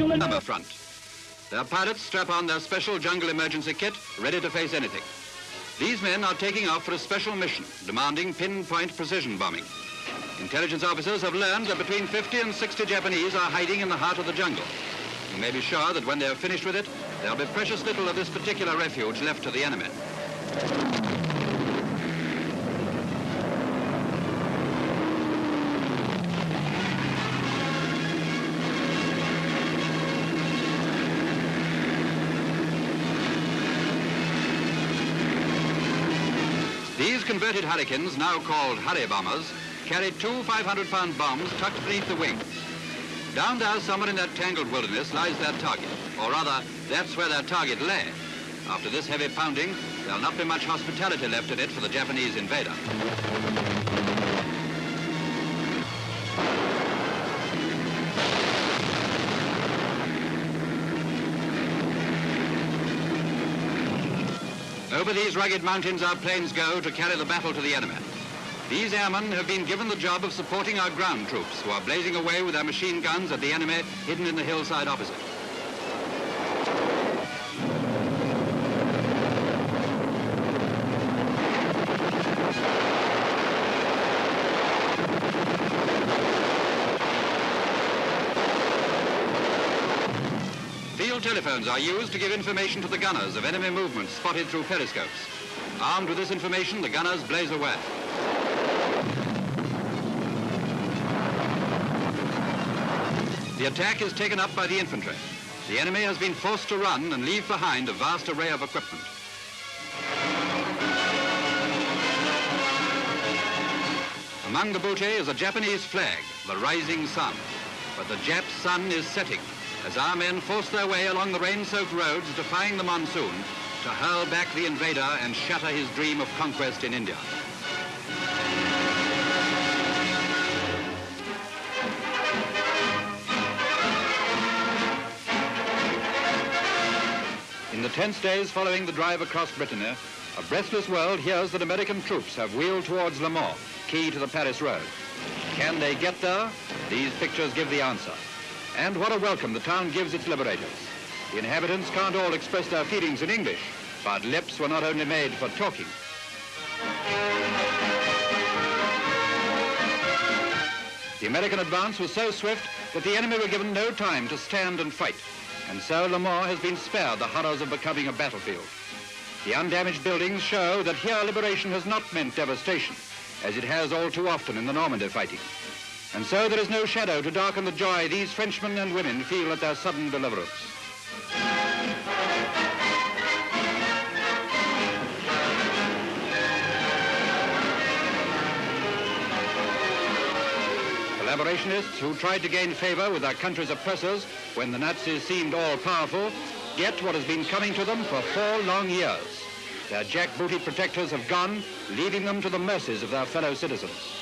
Summer front. Their pilots strap on their special jungle emergency kit, ready to face anything. These men are taking off for a special mission, demanding pinpoint precision bombing. Intelligence officers have learned that between 50 and 60 Japanese are hiding in the heart of the jungle. You may be sure that when they are finished with it, there'll be precious little of this particular refuge left to the enemy. These converted Hurricanes, now called Hurry Bombers, carried two 500-pound bombs tucked beneath the wings. Down there, somewhere in that tangled wilderness, lies their target. Or rather, that's where their target lay. After this heavy pounding, there'll not be much hospitality left in it for the Japanese invader. Over these rugged mountains our planes go to carry the battle to the enemy. These airmen have been given the job of supporting our ground troops, who are blazing away with their machine guns at the enemy hidden in the hillside opposite. Field telephones are used to give information to the gunners of enemy movements spotted through periscopes. Armed with this information, the gunners blaze away. The attack is taken up by the infantry. The enemy has been forced to run and leave behind a vast array of equipment. Among the booty is a Japanese flag, the rising sun. But the Jap sun is setting as our men force their way along the rain-soaked roads, defying the monsoon, to hurl back the invader and shatter his dream of conquest in India. In the tense days following the drive across Brittany, a breathless world hears that American troops have wheeled towards Le Mans, key to the Paris road. Can they get there? These pictures give the answer. And what a welcome the town gives its liberators. The inhabitants can't all express their feelings in English, but lips were not only made for talking. The American advance was so swift that the enemy were given no time to stand and fight. And so Le Mans has been spared the horrors of becoming a battlefield. The undamaged buildings show that here liberation has not meant devastation, as it has all too often in the Normandy fighting. And so there is no shadow to darken the joy these Frenchmen and women feel at their sudden deliverance. Collaborationists who tried to gain favor with their country's oppressors when the Nazis seemed all-powerful get what has been coming to them for 4 long years. Their jackbooted protectors have gone, leaving them to the mercies of their fellow citizens.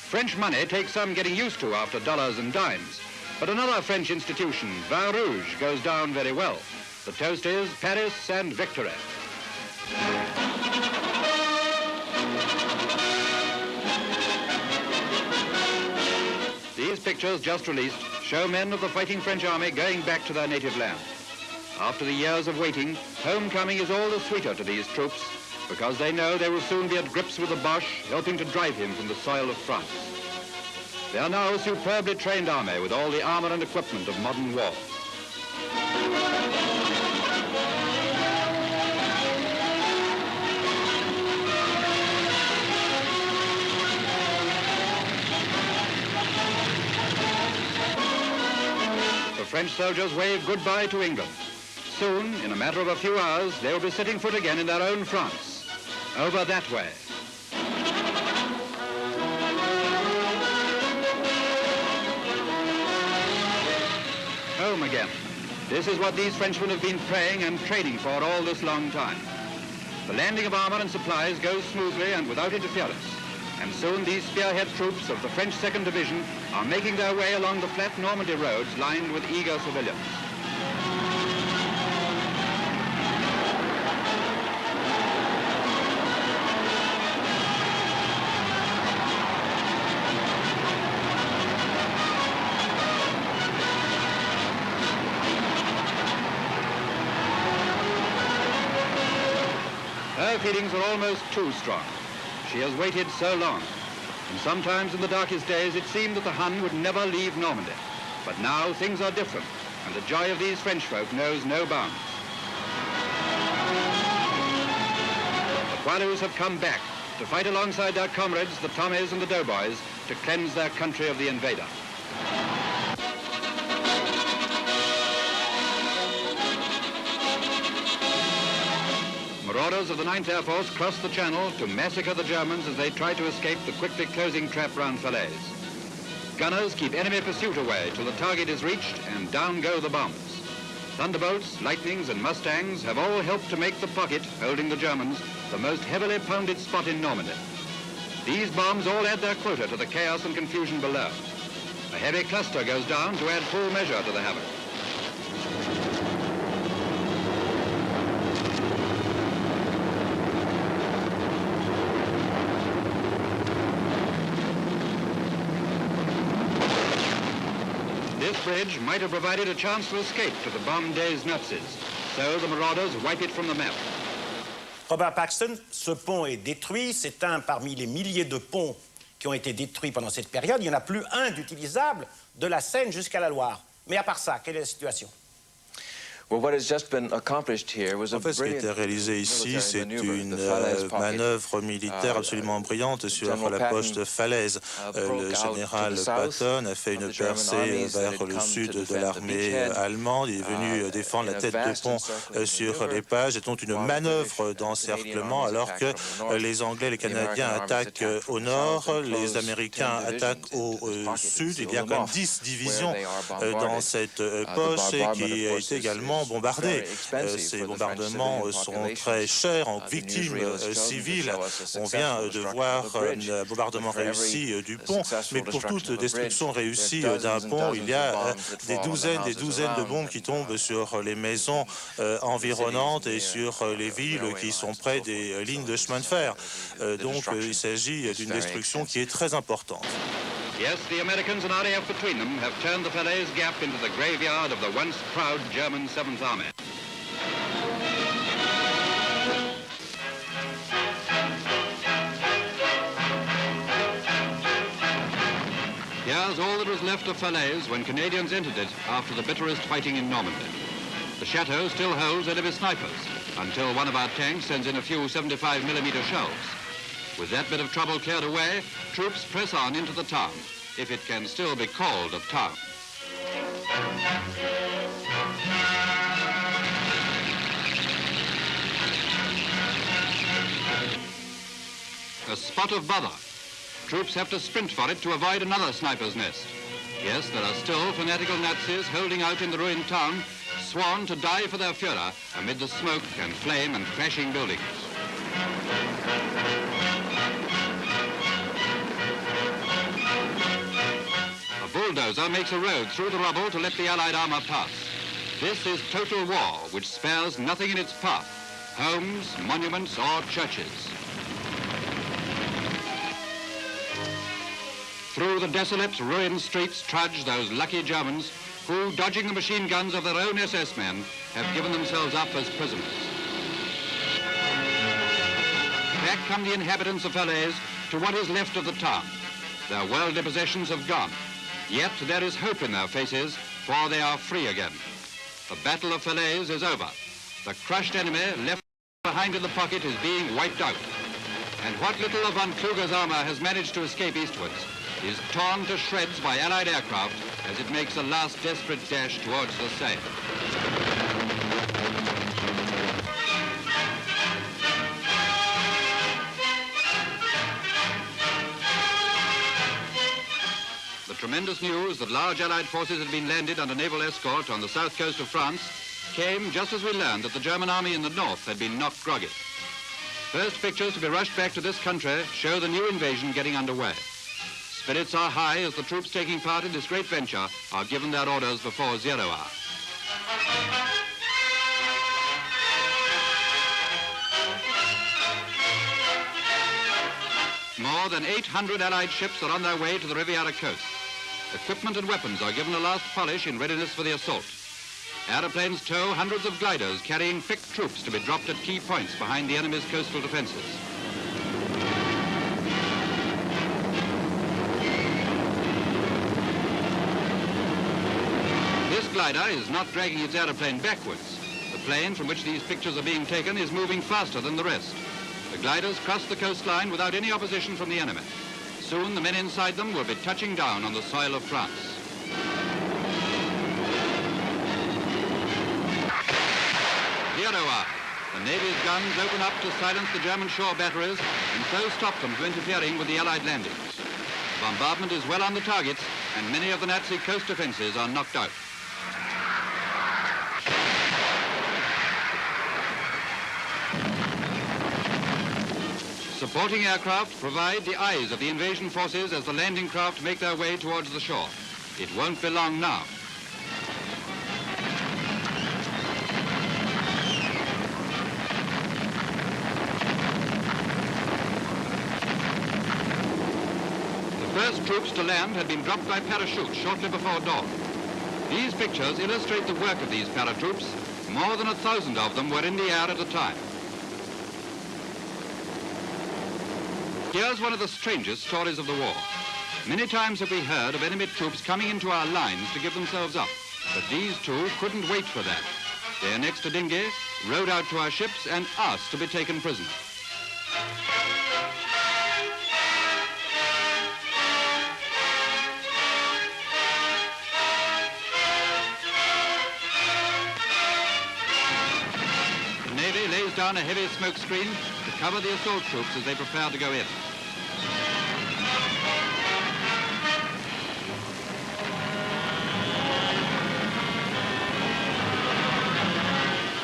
French money takes some getting used to after dollars and dimes, but another French institution, Vin Rouge, goes down very well. The toast is Paris and victory. These pictures, just released, show men of the fighting French army going back to their native land. After the years of waiting, homecoming is all the sweeter to these troops, because they know they will soon be at grips with the Boche, helping to drive him from the soil of France. They are now a superbly trained army with all the armor and equipment of modern war. The French soldiers wave goodbye to England. Soon, in a matter of a few hours, they will be setting foot again in their own France. Over that way. Home again. This is what these Frenchmen have been praying and training for all this long time. The landing of armor and supplies goes smoothly and without interference. And soon these spearhead troops of the French 2nd Division are making their way along the flat Normandy roads lined with eager civilians. her feelings are almost too strong. She has waited so long, and sometimes in the darkest days it seemed that the Hun would never leave Normandy. But now things are different, and the joy of these French folk knows no bounds. The Poilus have come back to fight alongside their comrades, the Tommies and the Doughboys, to cleanse their country of the invader. Marauders of the 9th Air Force cross the Channel to massacre the Germans as they try to escape the quickly closing trap round Falaise. Gunners keep enemy pursuit away till the target is reached and down go the bombs. Thunderbolts, Lightnings and Mustangs have all helped to make the pocket, holding the Germans, the most heavily pounded spot in Normandy. These bombs all add their quota to the chaos and confusion below. A heavy cluster goes down to add full measure to the havoc. This bridge might have provided a chance to escape to the bomb-dazed Nazis, so the marauders wipe it from the map. Robert Paxton, ce pont est détruit. C'est un parmi les milliers de ponts qui ont été détruits pendant cette période. Il n'y en a plus un d'utilisable de la Seine jusqu'à la Loire. Mais à part ça, quelle est la situation? En fait, ce qui a été réalisé ici, c'est une manœuvre militaire absolument brillante sur la poche de Falaise. Le général Patton a fait une percée vers le sud de l'armée allemande. Il est venu défendre la tête de pont sur les pages. Et donc une manœuvre d'encerclement alors que les Anglais et les Canadiens attaquent au nord, les Américains attaquent au sud. Il y a quand même 10 divisions dans cette poche et qui a été également bombardés. Ces bombardements sont très chers en victimes civiles. On vient de voir un bombardement réussi du pont, mais pour toute destruction réussie d'un pont, il y a des douzaines de bombes qui tombent sur les maisons environnantes et sur les villes qui sont près des lignes de chemin de fer. Donc il s'agit d'une destruction qui est très importante. Yes, the Americans and RAF between them have turned the Falaise Gap into the graveyard of the once proud German 7th Army. Here's all that was left of Falaise when Canadians entered it after the bitterest fighting in Normandy. The chateau still holds enemy snipers until one of our tanks sends in a few 75mm shells. With that bit of trouble cleared away, troops press on into the town, if it can still be called a town. A spot of bother. Troops have to sprint for it to avoid another sniper's nest. Yes, there are still fanatical Nazis holding out in the ruined town, sworn to die for their Führer amid the smoke and flame and crashing buildings. A bulldozer makes a road through the rubble to let the Allied armour pass. This is total war, which spares nothing in its path, homes, monuments or churches. Through the desolate, ruined streets trudge those lucky Germans who, dodging the machine guns of their own SS men, have given themselves up as prisoners. Back come the inhabitants of Falaise to what is left of the town. Their worldly possessions have gone, yet there is hope in their faces, for they are free again. The Battle of Falaise is over. The crushed enemy left behind in the pocket is being wiped out. And what little of von Kluger's armour has managed to escape eastwards is torn to shreds by Allied aircraft as it makes a last desperate dash towards the Seine. The tremendous news that large Allied forces had been landed under naval escort on the south coast of France came just as we learned that the German army in the north had been knocked groggy. First pictures to be rushed back to this country show the new invasion getting underway. Spirits are high as the troops taking part in this great venture are given their orders before 0 hour. More than 800 Allied ships are on their way to the Riviera coast. Equipment and weapons are given a last polish in readiness for the assault. Aeroplanes tow hundreds of gliders carrying picked troops to be dropped at key points behind the enemy's coastal defenses. This glider is not dragging its aeroplane backwards. The plane from which these pictures are being taken is moving faster than the rest. The gliders cross the coastline without any opposition from the enemy. Soon the men inside them will be touching down on the soil of France. The Navy's guns open up to silence the German shore batteries and so stop them from interfering with the Allied landings. The bombardment is well on the targets and many of the Nazi coast defenses are knocked out. Supporting aircraft provide the eyes of the invasion forces as the landing craft make their way towards the shore. It won't be long now. The first troops to land had been dropped by parachute shortly before dawn. These pictures illustrate the work of these paratroops. More than 1,000 of them were in the air at a time. Here's one of the strangest stories of the war. Many times have we heard of enemy troops coming into our lines to give themselves up, but these two couldn't wait for that. They're next to Dinghy, rowed out to our ships and asked to be taken prisoner. The Navy lays down a heavy smoke screen to cover the assault troops as they prepare to go in.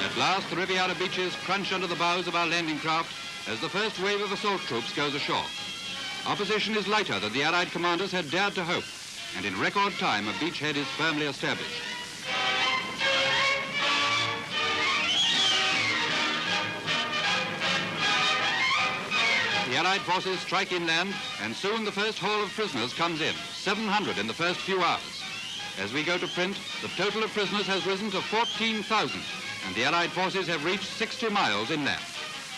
At last, the Riviera beaches crunch under the bows of our landing craft as the first wave of assault troops goes ashore. Opposition is lighter than the Allied commanders had dared to hope, and in record time, a beachhead is firmly established. The Allied forces strike inland, and soon the first haul of prisoners comes in, 700 in the first few hours. As we go to print, the total of prisoners has risen to 14,000, and the Allied forces have reached 60 miles inland.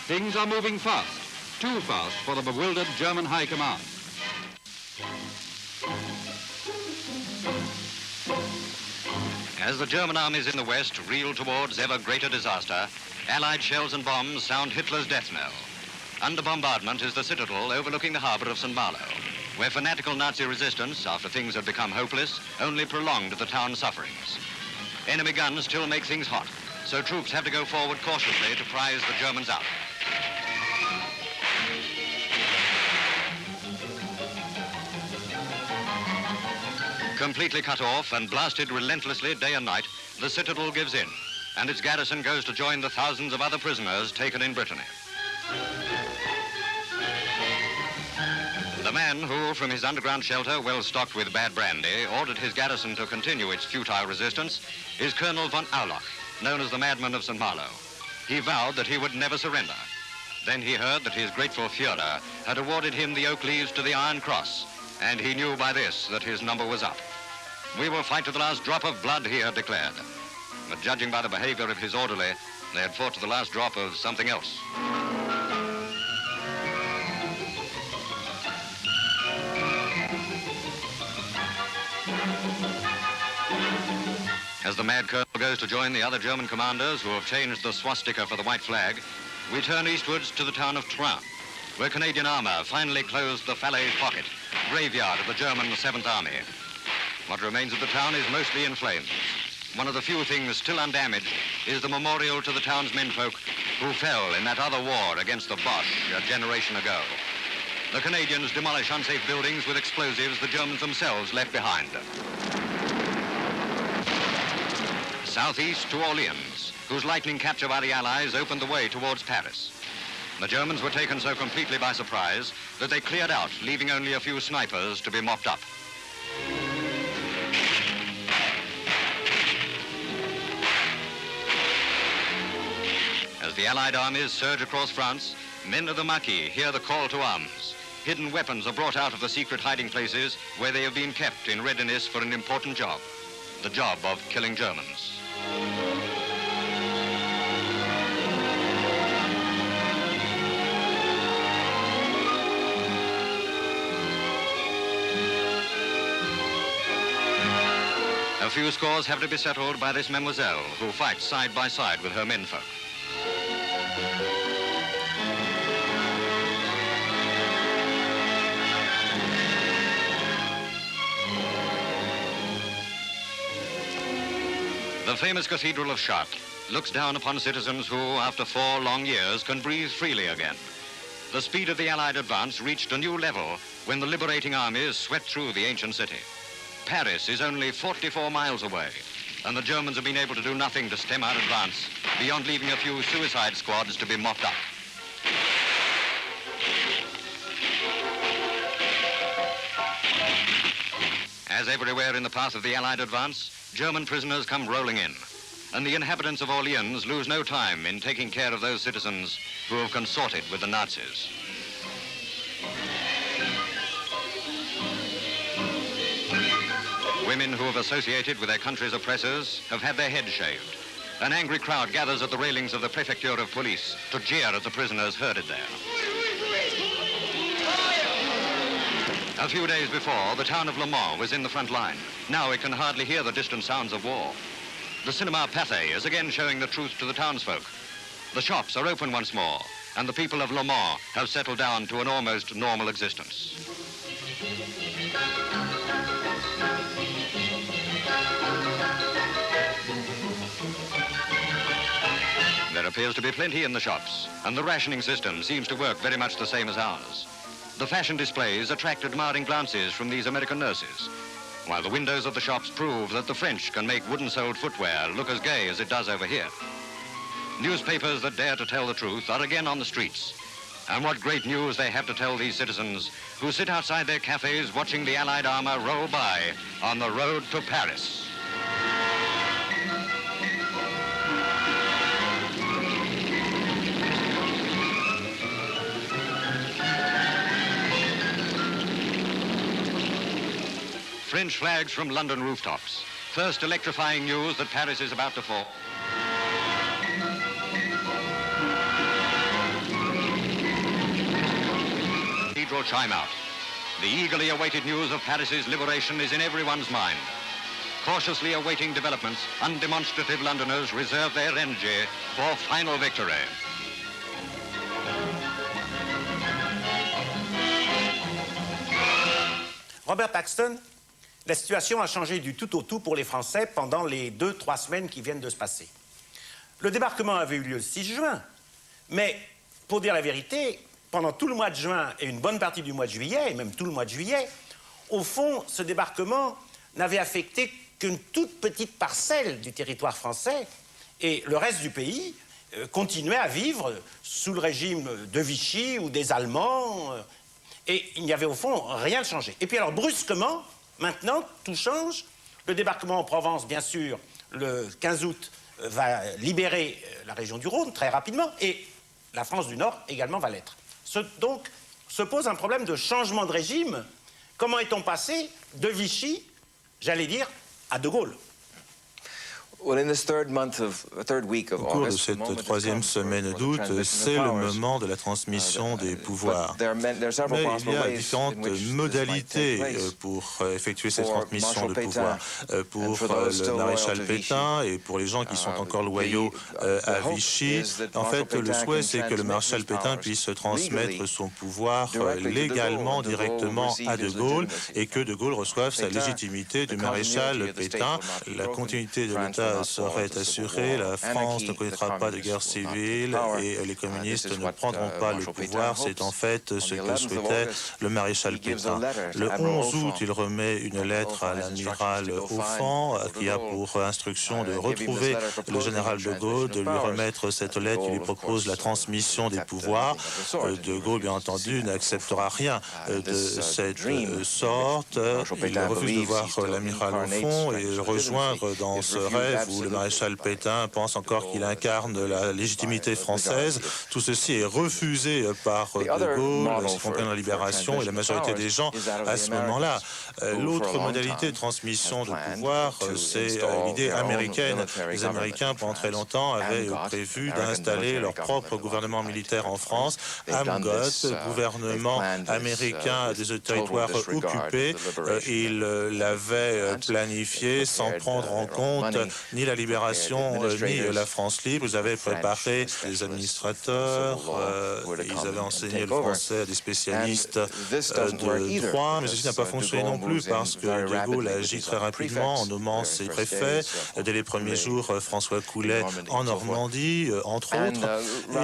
Things are moving fast, too fast for the bewildered German High Command. As the German armies in the west reel towards ever greater disaster, Allied shells and bombs sound Hitler's death knell. Under bombardment is the citadel overlooking the harbor of St. Malo, where fanatical Nazi resistance, after things had become hopeless, only prolonged the town's sufferings. Enemy guns still make things hot, so troops have to go forward cautiously to prize the Germans out. Completely cut off and blasted relentlessly day and night, the citadel gives in, and its garrison goes to join the thousands of other prisoners taken in Brittany. The man who, from his underground shelter, well stocked with bad brandy, ordered his garrison to continue its futile resistance, is Colonel von Auloch, known as the Madman of St. Malo. He vowed that he would never surrender. Then he heard that his grateful Führer had awarded him the oak leaves to the Iron Cross, and he knew by this that his number was up. We will fight to the last drop of blood, he had declared. But judging by the behavior of his orderly, they had fought to the last drop of something else. As the mad colonel goes to join the other German commanders who have changed the swastika for the white flag, we turn eastwards to the town of Troyes, where Canadian armor finally closed the Falaise pocket, graveyard of the German 7th Army. What remains of the town is mostly in flames. One of the few things still undamaged is the memorial to the town's menfolk who fell in that other war against the Boche a generation ago. The Canadians demolish unsafe buildings with explosives the Germans themselves left behind. Southeast to Orleans, whose lightning capture by the Allies opened the way towards Paris. The Germans were taken so completely by surprise that they cleared out, leaving only a few snipers to be mopped up. As the Allied armies surge across France, men of the Maquis hear the call to arms. Hidden weapons are brought out of the secret hiding places where they have been kept in readiness for an important job, the job of killing Germans. A few scores have to be settled by this Mademoiselle, who fights side by side with her menfolk. The famous Cathedral of Chartres looks down upon citizens who, after 4 long years, can breathe freely again. The speed of the Allied advance reached a new level when the liberating armies swept through the ancient city. Paris is only 44 miles away, and the Germans have been able to do nothing to stem our advance, beyond leaving a few suicide squads to be mopped up. As everywhere in the path of the Allied advance, German prisoners come rolling in, and the inhabitants of Orleans lose no time in taking care of those citizens who have consorted with the Nazis. Women who have associated with their country's oppressors have had their heads shaved. An angry crowd gathers at the railings of the Prefecture of Police to jeer at the prisoners herded there. A few days before, the town of Le Mans was in the front line. Now it can hardly hear the distant sounds of war. The cinema Pathé is again showing the truth to the townsfolk. The shops are open once more, and the people of Le Mans have settled down to an almost normal existence. There appears to be plenty in the shops, and the rationing system seems to work very much the same as ours. The fashion displays attract admiring glances from these American nurses, while the windows of the shops prove that the French can make wooden-soled footwear look as gay as it does over here. Newspapers that dare to tell the truth are again on the streets. And what great news they have to tell these citizens who sit outside their cafes watching the Allied armor roll by on the road to Paris. French flags from London rooftops. First electrifying news that Paris is about to fall. Cathedral chime out. The eagerly awaited news of Paris's liberation is in everyone's mind. Cautiously awaiting developments, undemonstrative Londoners reserve their energy for final victory. Robert Paxton, la situation a changé du tout au tout pour les Français pendant les 2-3 semaines qui viennent de se passer. Le débarquement avait eu lieu le 6 juin, mais pour dire la vérité, pendant tout le mois de juin et une bonne partie du mois de juillet, et même tout le mois de juillet, au fond, ce débarquement n'avait affecté qu'une toute petite parcelle du territoire français, et le reste du pays continuait à vivre sous le régime de Vichy ou des Allemands, et il n'y avait au fond rien de changé. Et puis alors brusquement, maintenant, tout change. Le débarquement en Provence, bien sûr, le 15 août, va libérer la région du Rhône très rapidement, et la France du Nord également va l'être. Donc, se pose un problème de changement de régime. Comment est-on passé de Vichy, j'allais dire, à De Gaulle? Au cours de cette troisième semaine d'août, c'est le moment de la transmission des pouvoirs. Mais il y a différentes modalités pour effectuer cette transmission de pouvoir. Pour le maréchal Pétain et pour les gens qui sont encore loyaux à Vichy, en fait, le souhait, c'est que le maréchal Pétain puisse transmettre son pouvoir légalement, directement à De Gaulle, et que De Gaulle reçoive sa légitimité du maréchal Pétain. La continuité de l'État serait assurée, la France ne connaîtra pas de guerre civile et les communistes ne prendront pas le pouvoir. C'est en fait ce que souhaitait le maréchal Pétain. Le 11 août, il remet une lettre à l'amiral Offand qui a pour instruction de retrouver le général de Gaulle, de lui remettre cette lettre. Il lui propose la transmission des pouvoirs. De Gaulle, bien entendu, n'acceptera rien de cette sorte. Il refuse de voir l'amiral Offand et rejoindre dans ce rêve Genève, où le maréchal Pétain pense encore qu'il incarne la légitimité française. Tout ceci est refusé par De Gaulle, y compris dans la Libération, et la majorité des gens à ce moment-là. L'autre modalité de transmission de pouvoir, c'est l'idée américaine. Les Américains, pendant très longtemps, avaient prévu d'installer leur propre gouvernement militaire en France, AMGOT, gouvernement américain des territoires occupés. Ils l'avaient planifié sans prendre en compte ni la libération ni la France libre. Ils avaient préparé des administrateurs, ils avaient enseigné le français à des spécialistes de droit, mais ceci n'a pas fonctionné non plus parce que De Gaulle agit très rapidement en nommant ses préfets. Dès les premiers jours, François Coulet en Normandie, entre autres,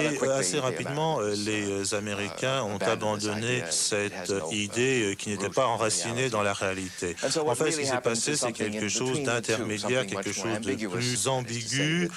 et assez rapidement, les Américains ont abandonné cette idée qui n'était pas enracinée dans la réalité. En fait, ce qui s'est passé, c'est quelque chose d'intermédiaire, quelque chose de plus ambigu.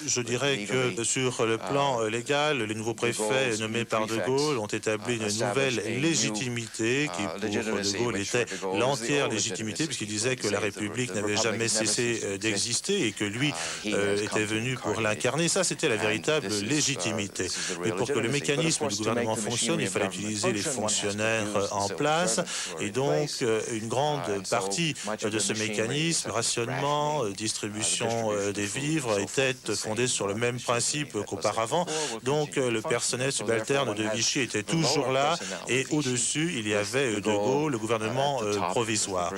Je dirais que sur le plan légal, les nouveaux préfets nommés par De Gaulle ont établi une nouvelle légitimité qui, pour De Gaulle, était l'entière légitimité, puisqu'il disait que la République n'avait jamais cessé d'exister et que lui était venu pour l'incarner. Ça, c'était la véritable légitimité. Mais pour que le mécanisme du gouvernement fonctionne, il fallait utiliser les fonctionnaires en place. Et donc, une grande partie de ce mécanisme, rationnement, distribution des vivres, était fondée sur le même principe qu'auparavant. Donc, le personnel subalterne de Vichy était toujours là et au-dessus, il y avait De Gaulle, le gouvernement provisoire.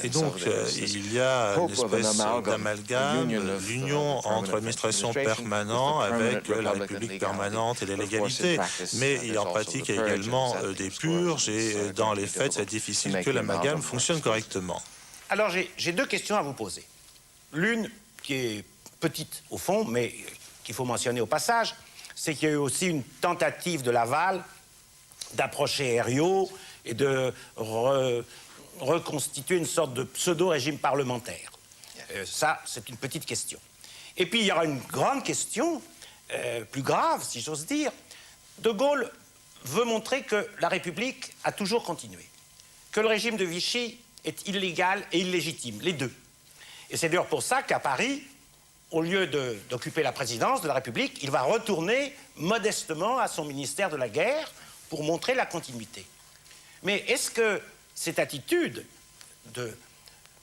Et donc, il y a une espèce d'amalgame, l'union entre l'administration permanente avec la République permanente et la légalité. Mais il en pratique également des purges et dans les faits, c'est difficile que l'amalgame fonctionne correctement. Alors, j'ai deux questions à vous poser. L'une qui est petite au fond, mais qu'il faut mentionner au passage, c'est qu'il y a eu aussi une tentative de Laval d'approcher Herriot et de reconstituer une sorte de pseudo-régime parlementaire. Ça, c'est une petite question. Et puis, il y aura une grande question, plus grave, si j'ose dire. De Gaulle veut montrer que la République a toujours continué, que le régime de Vichy est illégal et illégitime, les deux. Et c'est d'ailleurs pour ça qu'à Paris, au lieu d'occuper la présidence de la République, il va retourner modestement à son ministère de la Guerre pour montrer la continuité. Mais est-ce que cette attitude de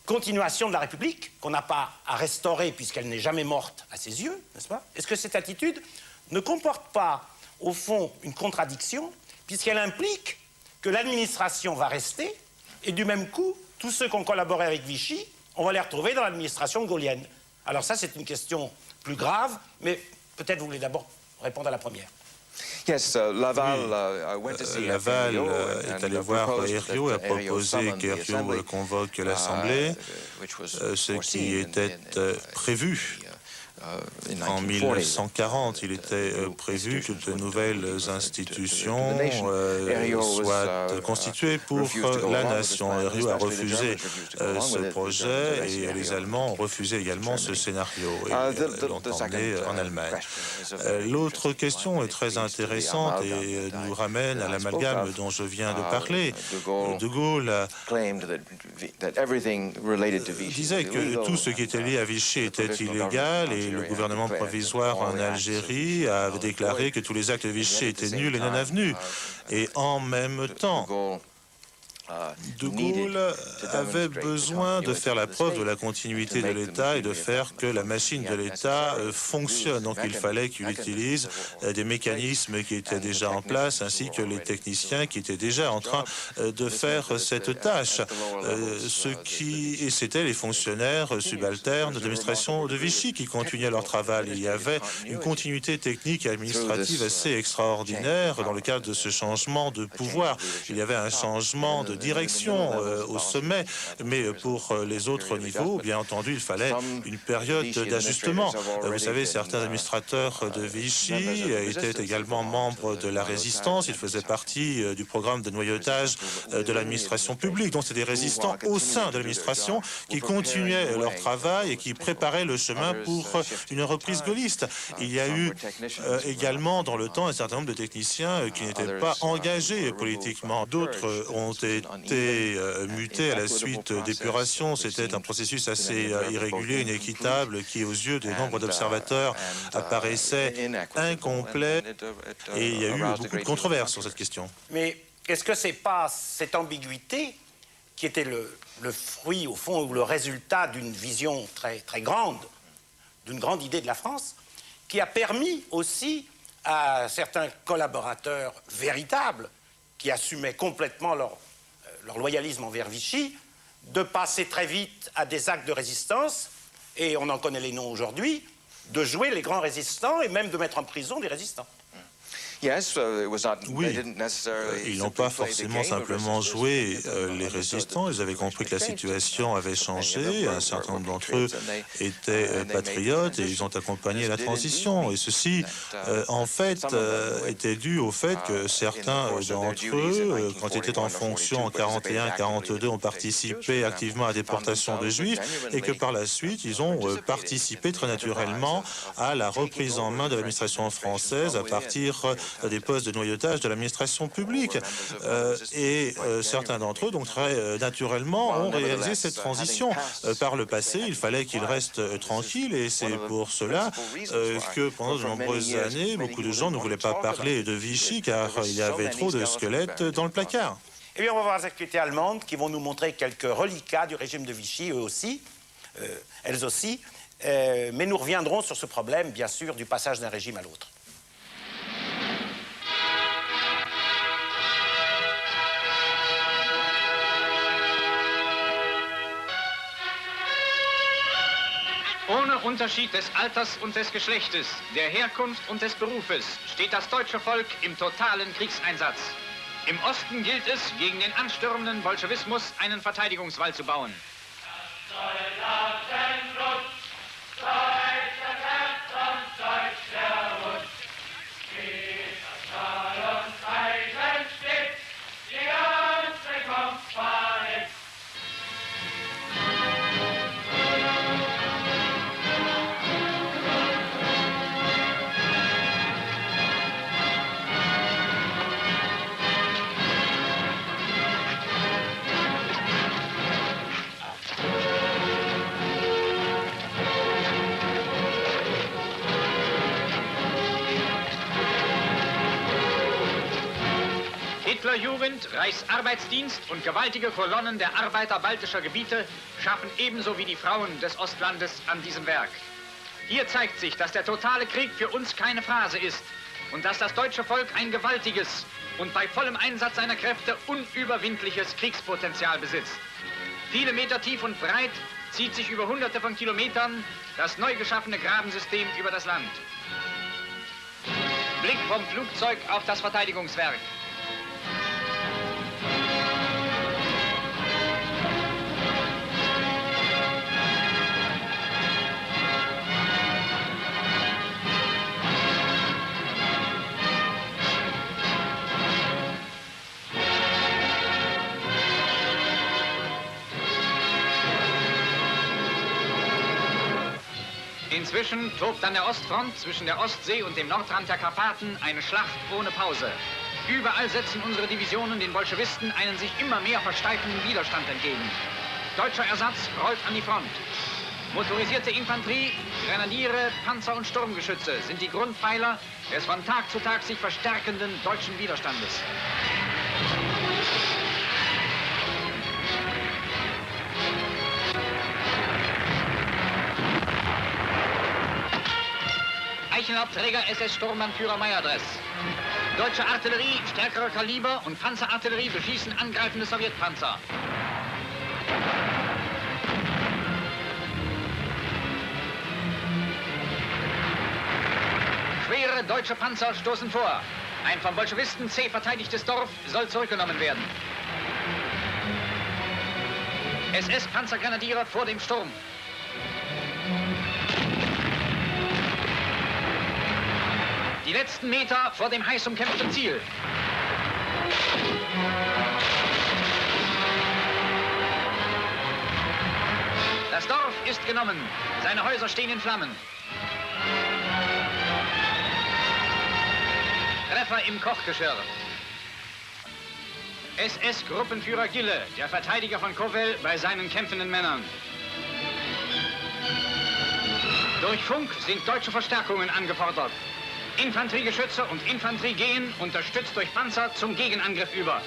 continuation de la République, qu'on n'a pas à restaurer puisqu'elle n'est jamais morte à ses yeux, n'est-ce pas? Est-ce que cette attitude ne comporte pas, au fond, une contradiction, puisqu'elle implique que l'administration va rester, et du même coup, tous ceux qui ont collaboré avec Vichy, on va les retrouver dans l'administration gaulienne. Alors ça, c'est une question plus grave, mais peut-être vous voulez d'abord répondre à la première. Laval est allé voir Herriot et a proposé qu'Herriot convoque l'Assemblée, ce qui était prévu. En 1940, il était prévu que de nouvelles institutions soient constituées pour la nation. Herriot a refusé ce projet et les Allemands ont refusé également ce scénario et l'ont emmené en Allemagne. L'autre question est très intéressante et nous ramène à l'amalgame dont je viens de parler. De Gaulle disait que tout ce qui était lié à Vichy était illégal et le gouvernement provisoire en Algérie a déclaré que tous les actes de Vichy étaient nuls et non avenus. Et en même temps, De Gaulle avait besoin de faire la preuve de la continuité de l'État et de faire que la machine de l'État fonctionne. Donc il fallait qu'il utilise des mécanismes qui étaient déjà en place, ainsi que les techniciens qui étaient déjà en train de faire cette tâche. Et c'était les fonctionnaires subalternes de l'administration de Vichy qui continuaient leur travail. Il y avait une continuité technique et administrative assez extraordinaire dans le cadre de ce changement de pouvoir. Il y avait un changement de direction au sommet, mais pour les autres niveaux, bien entendu, il fallait une période d'ajustement. Vous savez, certains administrateurs de Vichy étaient également membres de la résistance, ils faisaient partie du programme de noyautage de l'administration publique, donc c'est des résistants au sein de l'administration qui continuaient leur travail et qui préparaient le chemin pour une reprise gaulliste. Il y a eu également dans le temps un certain nombre de techniciens qui n'étaient pas engagés politiquement. D'autres ont été été muté à la suite d'épuration. C'était un processus assez irrégulier, inéquitable, qui, aux yeux de nombre d'observateurs, apparaissait incomplet, et il y a eu beaucoup de controverses sur cette question. Mais est-ce que c'est pas cette ambiguïté qui était le fruit, au fond, ou le résultat d'une vision très, très grande, d'une grande idée de la France, qui a permis aussi à certains collaborateurs véritables, qui assumaient complètement leur loyalisme envers Vichy, de passer très vite à des actes de résistance, et on en connaît les noms aujourd'hui, de jouer les grands résistants et même de mettre en prison des résistants. Oui, ils n'ont pas forcément simplement joué les résistants, ils avaient compris que la situation avait changé, un certain nombre d'entre eux étaient patriotes et ils ont accompagné la transition. Et ceci, en fait, était dû au fait que certains d'entre eux, quand ils étaient en fonction en 41-42, ont participé activement à la déportation de Juifs et que par la suite, ils ont participé très naturellement à la reprise en main de l'administration française à partir des postes de noyautage de l'administration publique. Certains d'entre eux, donc très naturellement, ont réalisé cette transition. Par le passé, il fallait qu'ils restent tranquilles et c'est pour cela que pendant de nombreuses années, beaucoup de gens ne voulaient pas parler de Vichy car il y avait trop de squelettes dans le placard. Eh bien, on va voir les activités allemandes qui vont nous montrer quelques reliquats du régime de Vichy, eux aussi, elles aussi. Mais nous reviendrons sur ce problème, bien sûr, du passage d'un régime à l'autre. Ohne Unterschied des Alters und des Geschlechtes, der Herkunft und des Berufes steht das deutsche Volk im totalen Kriegseinsatz. Im Osten gilt es, gegen den anstürmenden Bolschewismus einen Verteidigungswall zu bauen. Hitlerjugend, Reichsarbeitsdienst und gewaltige Kolonnen der Arbeiter baltischer Gebiete schaffen ebenso wie die Frauen des Ostlandes an diesem Werk. Hier zeigt sich, dass der totale Krieg für uns keine Phrase ist und dass das deutsche Volk ein gewaltiges und bei vollem Einsatz seiner Kräfte unüberwindliches Kriegspotenzial besitzt. Viele Meter tief und breit zieht sich über Hunderte von Kilometern das neu geschaffene Grabensystem über das Land. Blick vom Flugzeug auf das Verteidigungswerk. Inzwischen tobt an der Ostfront zwischen der Ostsee und dem Nordrand der Karpaten eine Schlacht ohne Pause. Überall setzen unsere Divisionen den Bolschewisten einen sich immer mehr versteifenden Widerstand entgegen. Deutscher Ersatz rollt an die Front. Motorisierte Infanterie, Grenadiere, Panzer und Sturmgeschütze sind die Grundpfeiler des von Tag zu Tag sich verstärkenden deutschen Widerstandes. Eichenlaubträger SS-Sturmbannführer Meyerdress. Deutsche Artillerie stärkerer Kaliber und Panzerartillerie beschießen angreifende Sowjetpanzer. Schwere deutsche Panzer stoßen vor. Ein vom Bolschewisten zäh verteidigtes Dorf soll zurückgenommen werden. SS-Panzergrenadiere vor dem Sturm. Die letzten Meter vor dem heiß umkämpften Ziel. Das Dorf ist genommen. Seine Häuser stehen in Flammen. Treffer im Kochgeschirr. SS-Gruppenführer Gille, der Verteidiger von Kowel, bei seinen kämpfenden Männern. Durch Funk sind deutsche Verstärkungen angefordert. Infanteriegeschütze und Infanterie gehen, unterstützt durch Panzer, zum Gegenangriff über.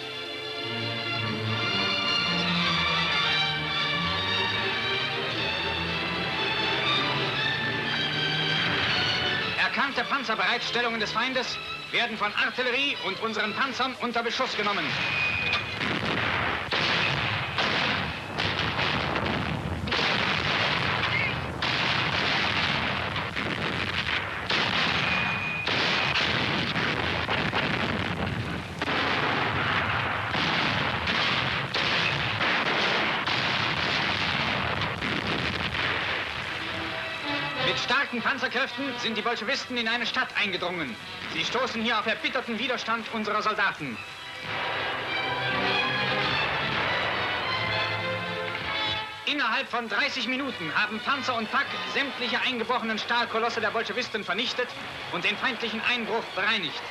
Erkannte Panzerbereitstellungen des Feindes werden von Artillerie und unseren Panzern unter Beschuss genommen. Mit starken Panzerkräften sind die Bolschewisten in eine Stadt eingedrungen. Sie stoßen hier auf erbitterten Widerstand unserer Soldaten. Innerhalb von 30 Minuten haben Panzer und Pack sämtliche eingebrochenen Stahlkolosse der Bolschewisten vernichtet und den feindlichen Einbruch bereinigt.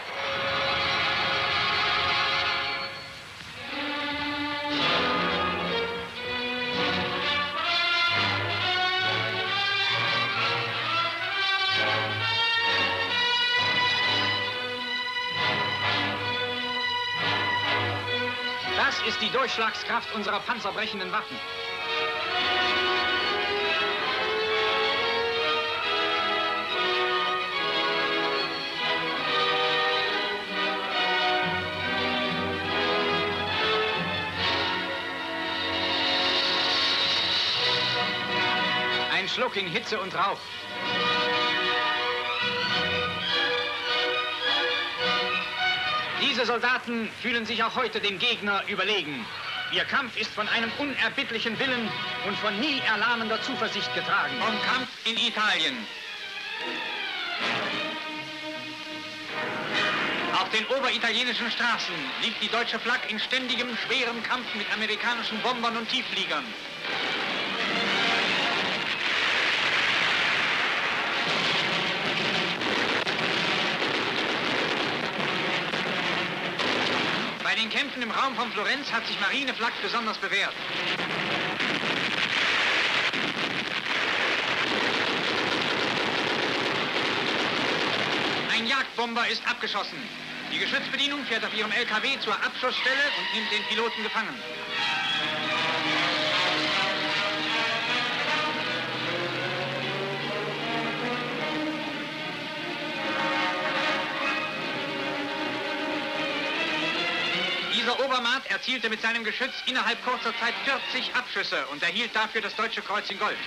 Das ist die Durchschlagskraft unserer panzerbrechenden Waffen. Ein Schluck in Hitze und Rauch. Diese Soldaten fühlen sich auch heute dem Gegner überlegen. Ihr Kampf ist von einem unerbittlichen Willen und von nie erlahmender Zuversicht getragen. Vom Kampf in Italien. Auf den oberitalienischen Straßen liegt die deutsche Flak in ständigem, schwerem Kampf mit amerikanischen Bombern und Tieffliegern. Bei den Kämpfen im Raum von Florenz hat sich Marineflak besonders bewährt. Ein Jagdbomber ist abgeschossen. Die Geschützbedienung fährt auf ihrem LKW zur Abschussstelle und nimmt den Piloten gefangen. Dieser Obermaat erzielte mit seinem Geschütz innerhalb kurzer Zeit 40 Abschüsse und erhielt dafür das Deutsche Kreuz in Gold.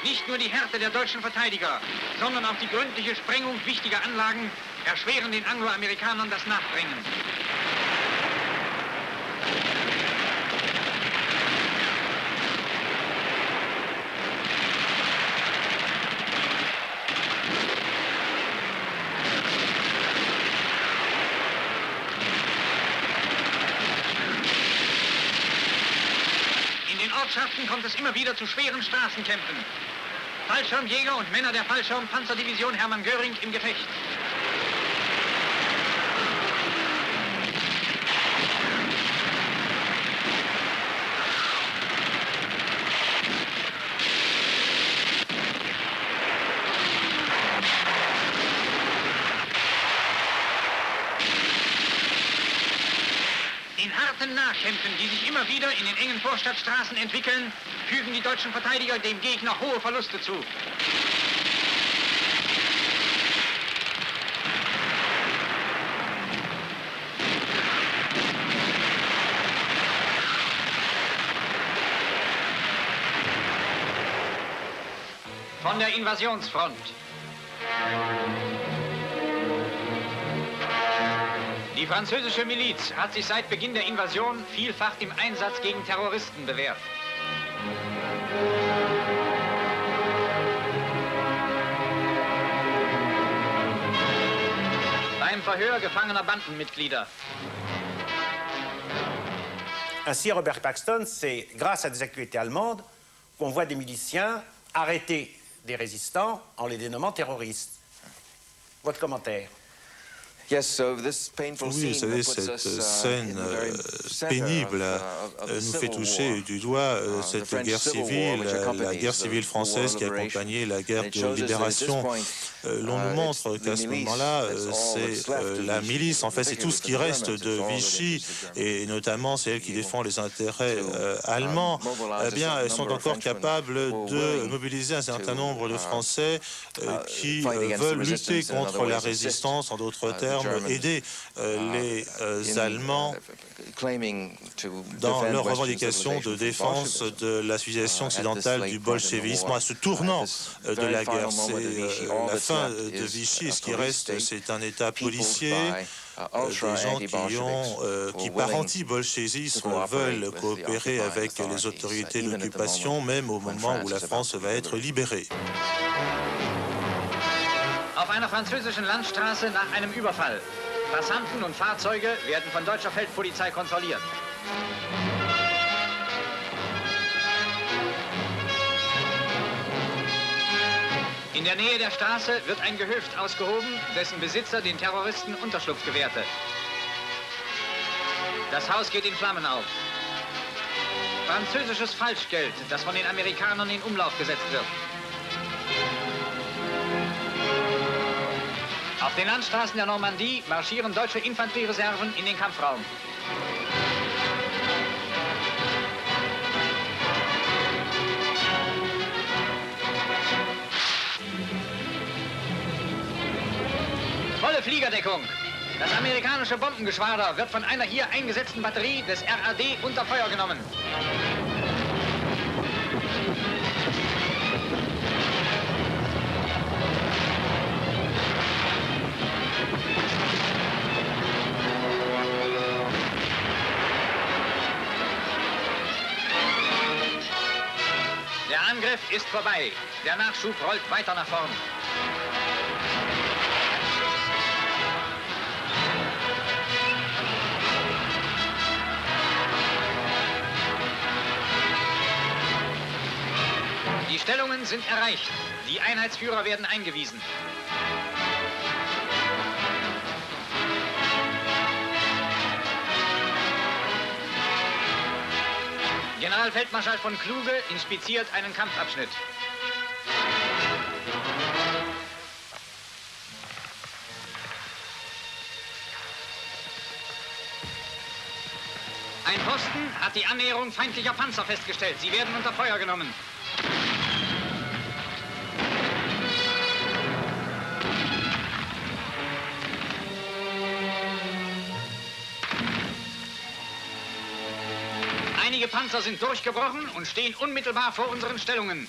Nicht nur die Härte der deutschen Verteidiger, sondern auch die gründliche Sprengung wichtiger Anlagen erschweren den Angloamerikanern das Nachdrängen. In den Ortschaften kommt es immer wieder zu schweren Straßenkämpfen. Fallschirmjäger und Männer der Fallschirmpanzerdivision Hermann Göring im Gefecht. In harten Nahkämpfen, die sich immer wieder in den engen Vorstadtstraßen entwickeln, fügen die deutschen Verteidiger dem Gegner hohe Verluste zu. Von der Invasionsfront. Die französische Miliz hat sich seit Beginn der Invasion vielfach im Einsatz gegen Terroristen bewährt. Beim Verhör gefangener Bandenmitglieder. Ainsi, Robert Paxton, c'est grâce à des activités allemandes qu'on voit des miliciens arrêter des résistants en les dénommant terroristes. Votre commentaire? Oui, vous savez, cette scène pénible nous fait toucher du doigt cette guerre civile, la guerre civile française qui a accompagné la guerre de libération. L'on nous montre qu'à ce moment-là, c'est la milice, en fait, c'est tout ce qui reste de Vichy, et notamment c'est elle qui défend les intérêts allemands. Eh bien, elles sont encore capables de mobiliser un certain nombre de Français qui veulent lutter contre la résistance, en d'autres termes, aider les Allemands dans leur revendication de défense de la civilisation occidentale du bolchevisme. À ce tournant de la guerre, c'est la fin de Vichy, et ce qui reste, c'est un État policier, des gens qui par anti-bolchévisme veulent coopérer avec les autorités d'occupation, même au moment où la France va être libérée. Auf einer französischen Landstraße nach einem Überfall. Passanten und Fahrzeuge werden von deutscher Feldpolizei kontrolliert. In der Nähe der Straße wird ein Gehöft ausgehoben, dessen Besitzer den Terroristen Unterschlupf gewährte. Das Haus geht in Flammen auf. Französisches Falschgeld, das von den Amerikanern in Umlauf gesetzt wird. Auf den Landstraßen der Normandie marschieren deutsche Infanteriereserven in den Kampfraum. Volle Fliegerdeckung. Das amerikanische Bombengeschwader wird von einer hier eingesetzten Batterie des RAD unter Feuer genommen. Der Angriff ist vorbei. Der Nachschub rollt weiter nach vorn. Die Stellungen sind erreicht. Die Einheitsführer werden eingewiesen. Generalfeldmarschall von Kluge inspiziert einen Kampfabschnitt. Ein Posten hat die Annäherung feindlicher Panzer festgestellt. Sie werden unter Feuer genommen. Einige Panzer sind durchgebrochen und stehen unmittelbar vor unseren Stellungen.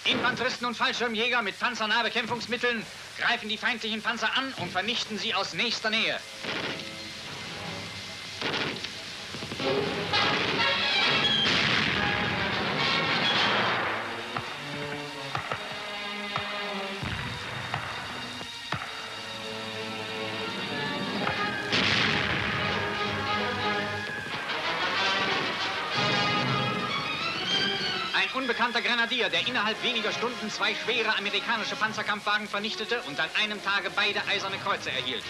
Infanteristen und Fallschirmjäger mit panzernahbekämpfungsmitteln greifen die feindlichen Panzer an und vernichten sie aus nächster Nähe. Ein unbekannter Grenadier, der innerhalb weniger Stunden 2 schwere amerikanische Panzerkampfwagen vernichtete und an einem Tage beide eiserne Kreuze erhielt.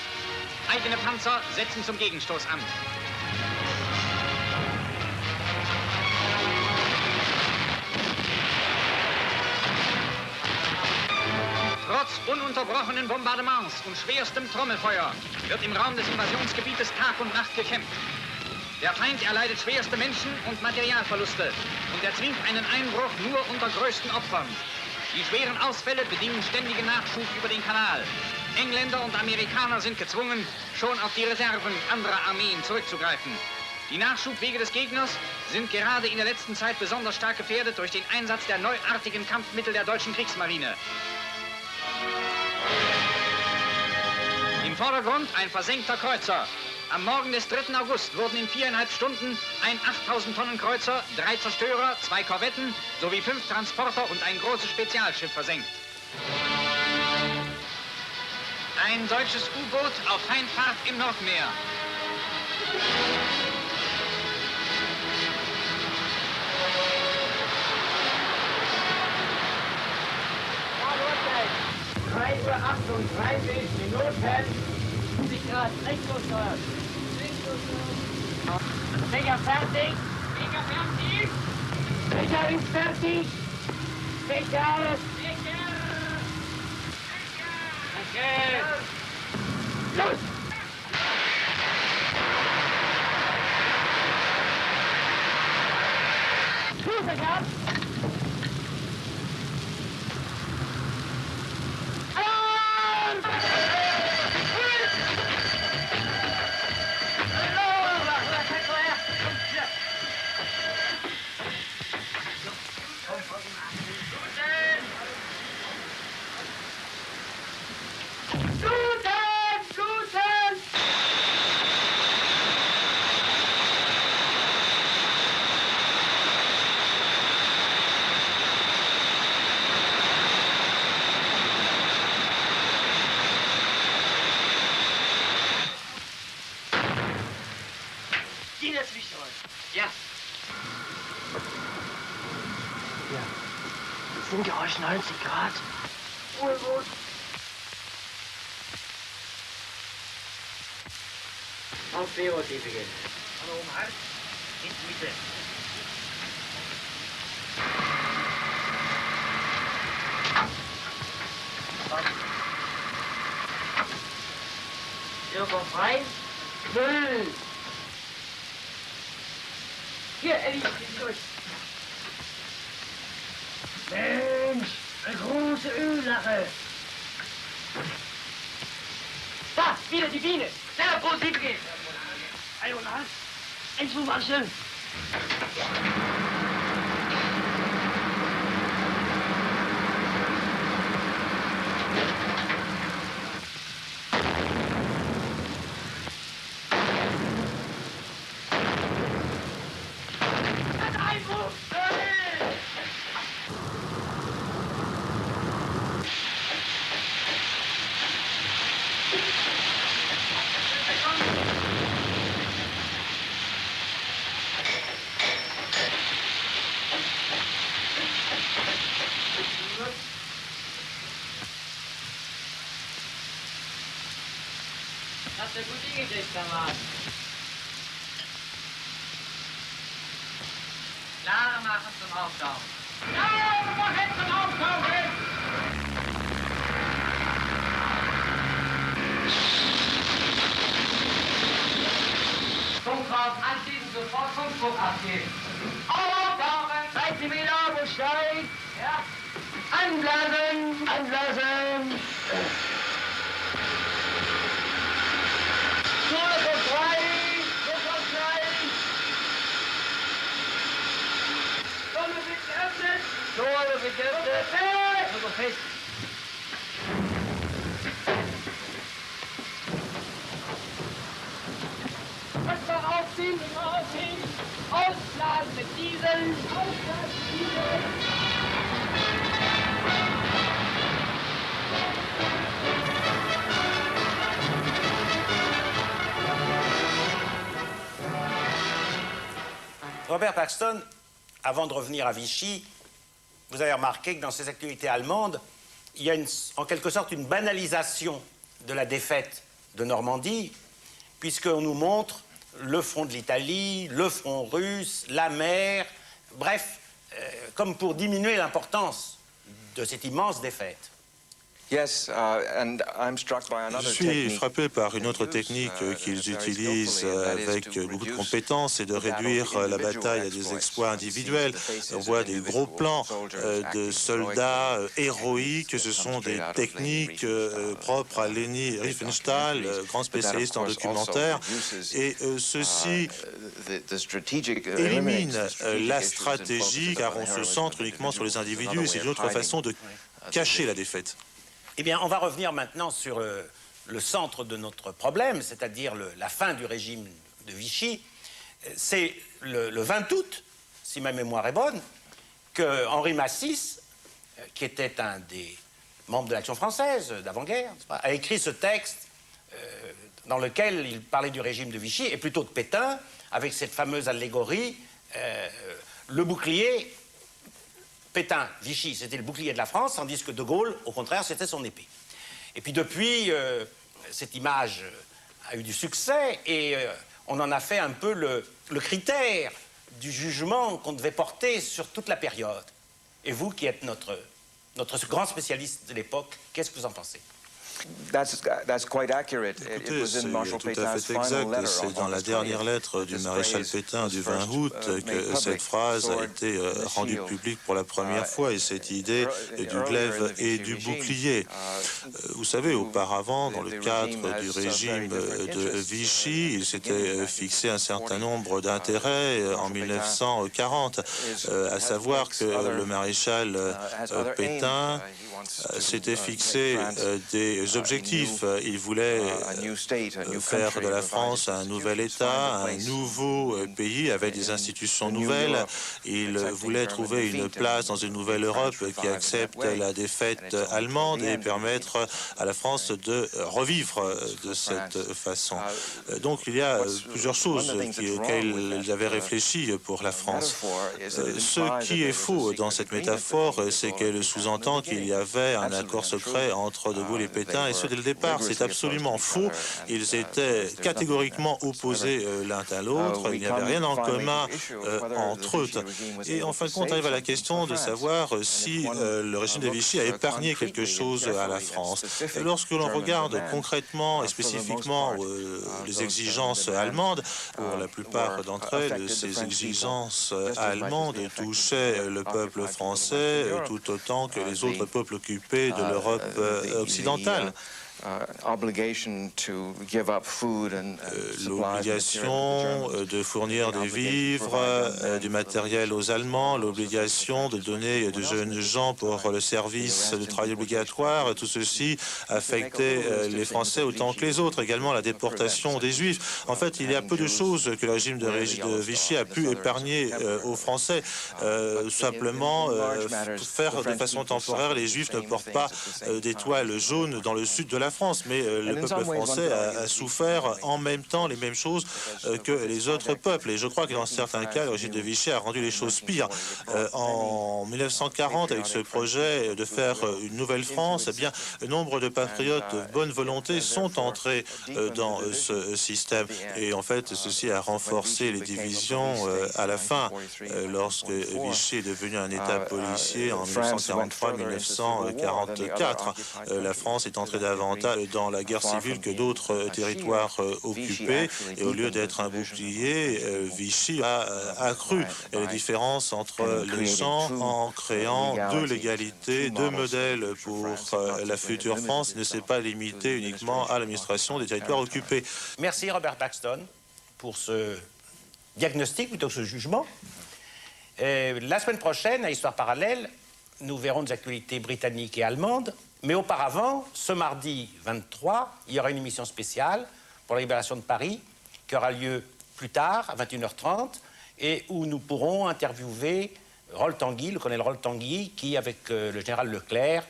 Eigene Panzer setzen zum Gegenstoß an. Trotz ununterbrochenen Bombardements und schwerstem Trommelfeuer wird im Raum des Invasionsgebietes Tag und Nacht gekämpft. Der Feind erleidet schwerste Menschen- und Materialverluste und erzwingt einen Einbruch nur unter größten Opfern. Die schweren Ausfälle bedingen ständigen Nachschub über den Kanal. Engländer und Amerikaner sind gezwungen, schon auf die Reserven anderer Armeen zurückzugreifen. Die Nachschubwege des Gegners sind gerade in der letzten Zeit besonders stark gefährdet durch den Einsatz der neuartigen Kampfmittel der deutschen Kriegsmarine. Im Vordergrund ein versenkter Kreuzer. Am Morgen des 3. August wurden in 4,5 Stunden ein 8000-Tonnen-Kreuzer, 3 Zerstörer, 2 Korvetten sowie 5 Transporter und ein großes Spezialschiff versenkt. Ein deutsches U-Boot auf Feindfahrt im Nordmeer. Uhr 38 Minuten. 90 Grad, Richtungssteuer. Sicher fertig? Sicher fertig? Sicher ist fertig? Sicher! Sicher! Okay. Los! Sicher! Ja. Ja. Sind ja euch 90 Grad? Wohl gut. Auf BOT beginnen. Hallo, Halt. In die Mitte. Irgendwo frei? Müll. Hier, Elli, durch. Mensch, eine große Öllache. Da, wieder die Biene. Schneller, positiv gehen. Einmal, Einzuwachsen. Habt ihr gut hingekriegt, Kamerad. Klare machen zum Auftauchen. Klare machen zum Auftauchen! Funkraum anschließend, sofort Funkdruck abgeben. Auftauchen! 30 Meter, wo steigt? Ja. Anblasen! Anblasen! Tore wird geöffnet. Also fest. Einfach aufziehen. Ausblasen mit Diesel. Ausblasen mit Diesel. Robert Paxton, avant de revenir à Vichy, vous avez remarqué que dans ces activités allemandes, il y a en quelque sorte une banalisation de la défaite de Normandie, puisqu'on nous montre le front de l'Italie, le front russe, la mer, bref, comme pour diminuer l'importance de cette immense défaite. Je suis frappé par une autre technique qu'ils utilisent avec beaucoup de compétences, c'est de réduire la bataille à des exploits individuels. On voit des gros plans de soldats héroïques, ce sont des techniques propres à Leni Riefenstahl, grand spécialiste en documentaire, et ceci élimine la stratégie car on se centre uniquement sur les individus et c'est une autre façon de cacher la défaite. Eh bien, on va revenir maintenant sur le centre de notre problème, c'est-à-dire la fin du régime de Vichy. C'est le 20 août, si ma mémoire est bonne, que Henri Massis, qui était un des membres de l'Action française d'avant-guerre, a écrit ce texte dans lequel il parlait du régime de Vichy, et plutôt de Pétain, avec cette fameuse allégorie, le bouclier... Pétain, Vichy, c'était le bouclier de la France, tandis que De Gaulle, au contraire, c'était son épée. Et puis depuis, cette image a eu du succès et on en a fait un peu le critère du jugement qu'on devait porter sur toute la période. Et vous, qui êtes notre grand spécialiste de l'époque, qu'est-ce que vous en pensez? That's quite accurate. Écoutez, c'est tout à fait exact. C'est dans la dernière lettre du maréchal Pétain du 20 août que cette phrase a été rendue publique pour la première fois, et cette idée du glaive et du bouclier. Vous savez, auparavant, dans le cadre du régime de Vichy, il s'était fixé un certain nombre d'intérêts en 1940, à savoir que le maréchal Pétain s'était fixé des objectifs. Il voulait faire de la France un nouvel État, un nouveau pays avec des institutions nouvelles. Il voulait trouver une place dans une nouvelle Europe qui accepte la défaite allemande et permettre à la France de revivre de cette façon. Donc il y a plusieurs choses auxquelles il avait réfléchi pour la France. Ce qui est faux dans cette métaphore, c'est qu'elle sous-entend qu'il y avait un accord secret entre De Gaulle et Pétain, et ce dès le départ. C'est absolument faux. Ils étaient catégoriquement opposés l'un à l'autre. Il n'y avait rien en commun entre eux. Et en fin de compte, arrive à la question de savoir si le régime de Vichy a épargné quelque chose à la France. Et lorsque l'on regarde concrètement et spécifiquement les exigences allemandes, pour la plupart d'entre elles, ces exigences allemandes touchaient le peuple français tout autant que les autres peuples occupés de l'Europe occidentale. L'obligation de fournir des vivres, du matériel aux Allemands, l'obligation de donner de jeunes gens pour le service de travail obligatoire, tout ceci affectait les Français autant que les autres. Également la déportation des Juifs. En fait, il y a peu de choses que le régime de Vichy a pu épargner aux Français. Simplement, faire de façon temporaire, les Juifs ne portent pas d'étoiles jaunes dans le sud de la France, mais le peuple français a souffert en même temps les mêmes choses que les autres peuples. Et je crois que dans certains cas, le régime de Vichy a rendu les choses pires. En 1940, avec ce projet de faire une nouvelle France, eh bien, nombre de patriotes de bonne volonté sont entrés dans ce système. Et en fait, ceci a renforcé les divisions à la fin, lorsque Vichy est devenu un État policier en 1943-1944. La France est entrée davantage dans la guerre civile que d'autres territoires occupés, et au lieu d'être un bouclier, Vichy a accru les différences entre les gens en créant deux légalités, deux modèles pour la future France. Il ne s'est pas limité uniquement à l'administration des territoires occupés. Merci Robert Paxton pour ce diagnostic, plutôt que ce jugement. La semaine prochaine, à Histoire parallèle, nous verrons des actualités britanniques et allemandes. Mais auparavant, ce mardi 23, il y aura une émission spéciale pour la libération de Paris qui aura lieu plus tard, à 21h30, et où nous pourrons interviewer Rol-Tanguy, le colonel Rol-Tanguy, qui, avec le général Leclerc,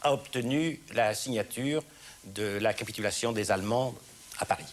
a obtenu la signature de la capitulation des Allemands à Paris.